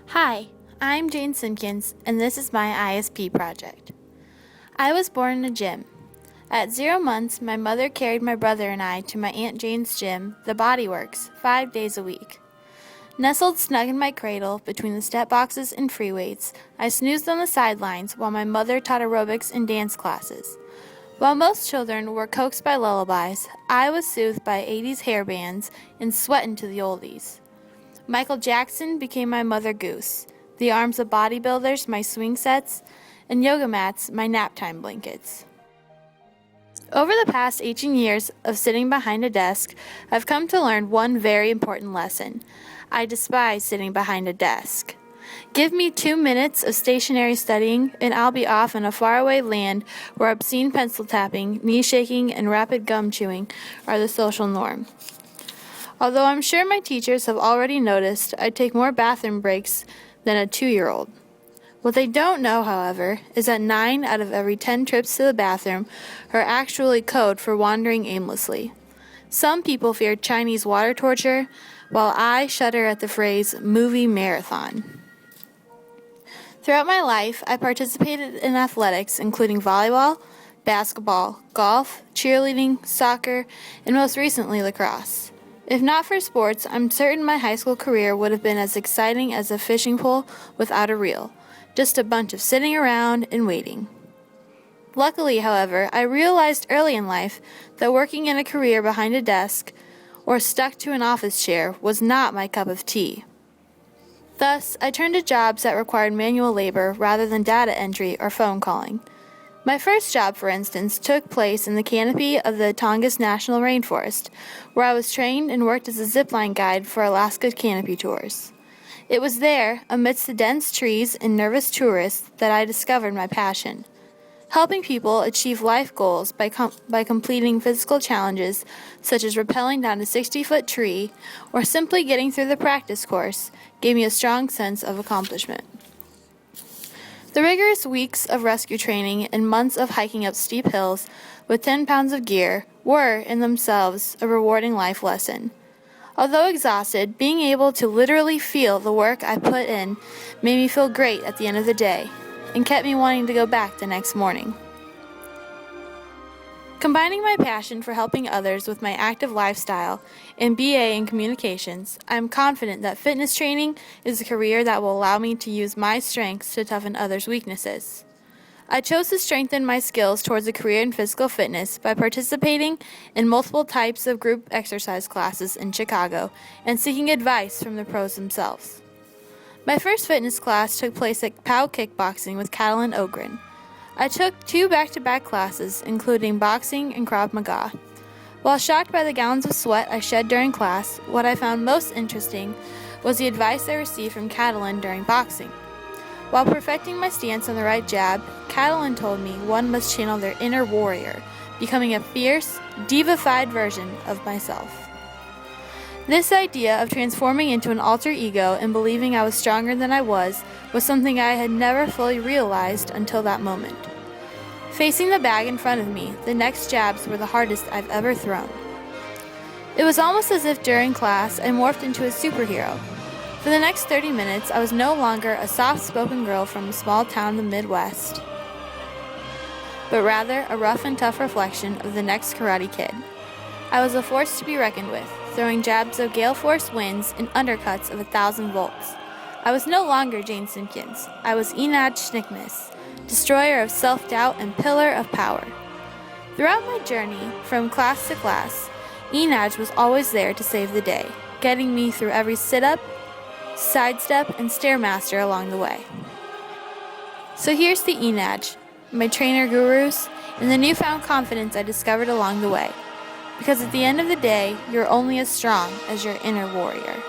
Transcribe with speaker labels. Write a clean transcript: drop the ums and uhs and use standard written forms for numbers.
Speaker 1: Hi, I'm Jane Simpkins, and this is my ISP project. I was born in a gym. At 0 months, my mother carried my brother and I to my Aunt Jane's gym, the Body Works, 5 days a week. Nestled snug in my cradle between the step boxes and free weights, I snoozed on the sidelines while my mother taught aerobics and dance classes. While most children were coaxed by lullabies, I was soothed by 80s hair bands and sweating to the oldies. Michael Jackson became my mother goose, the arms of bodybuilders my swing sets, and yoga mats my nap time blankets. Over the past 18 years of sitting behind a desk, I've come to learn one very important lesson. I despise sitting behind a desk. Give me 2 minutes of stationary studying, and I'll be off in a faraway land where obscene pencil tapping, knee shaking, and rapid gum chewing are the social norm. Although I'm sure my teachers have already noticed, I take more bathroom breaks than a 2-year-old. What they don't know, however, is that 9 out of every 10 trips to the bathroom are actually code for wandering aimlessly. Some people fear Chinese water torture, while I shudder at the phrase movie marathon. Throughout my life, I participated in athletics, including volleyball, basketball, golf, cheerleading, soccer, and most recently lacrosse. If not for sports, I'm certain my high school career would have been as exciting as a fishing pole without a reel, just a bunch of sitting around and waiting. Luckily, however, I realized early in life that working in a career behind a desk or stuck to an office chair was not my cup of tea. Thus, I turned to jobs that required manual labor rather than data entry or phone calling. My first job, for instance, took place in the canopy of the Tongass National Rainforest, where I was trained and worked as a zipline guide for Alaska canopy tours. It was there, amidst the dense trees and nervous tourists, that I discovered my passion. Helping people achieve life goals by completing physical challenges such as rappelling down a 60-foot tree or simply getting through the practice course gave me a strong sense of accomplishment. The rigorous weeks of rescue training and months of hiking up steep hills with 10 pounds of gear were, in themselves, a rewarding life lesson. Although exhausted, being able to literally feel the work I put in made me feel great at the end of the day and kept me wanting to go back the next morning. Combining my passion for helping others with my active lifestyle and BA in communications, I am confident that fitness training is a career that will allow me to use my strengths to toughen others' weaknesses. I chose to strengthen my skills towards a career in physical fitness by participating in multiple types of group exercise classes in Chicago and seeking advice from the pros themselves. My first fitness class took place at POW Kickboxing with Catalin Ogren. I took 2 back-to-back classes, including boxing and Krav Maga. While shocked by the gallons of sweat I shed during class, what I found most interesting was the advice I received from Catalin during boxing. While perfecting my stance on the right jab, Catalin told me one must channel their inner warrior, becoming a fierce, divified version of myself. This idea of transforming into an alter ego and believing I was stronger than I was something I had never fully realized until that moment. Facing the bag in front of me, the next jabs were the hardest I've ever thrown. It was almost as if during class I morphed into a superhero. For the next 30 minutes, I was no longer a soft-spoken girl from a small town in the Midwest, but rather a rough and tough reflection of the next Karate Kid. I was a force to be reckoned with, throwing jabs of gale force winds and undercuts of 1,000 volts. I was no longer Jane Simpkins. I was Enad Schnickness, destroyer of self-doubt and pillar of power. Throughout my journey, from class to class, Enad was always there to save the day, getting me through every sit-up, sidestep, and stairmaster along the way. So here's the Enad, my trainer gurus, and the newfound confidence I discovered along the way. Because at the end of the day, you're only as strong as your inner warrior.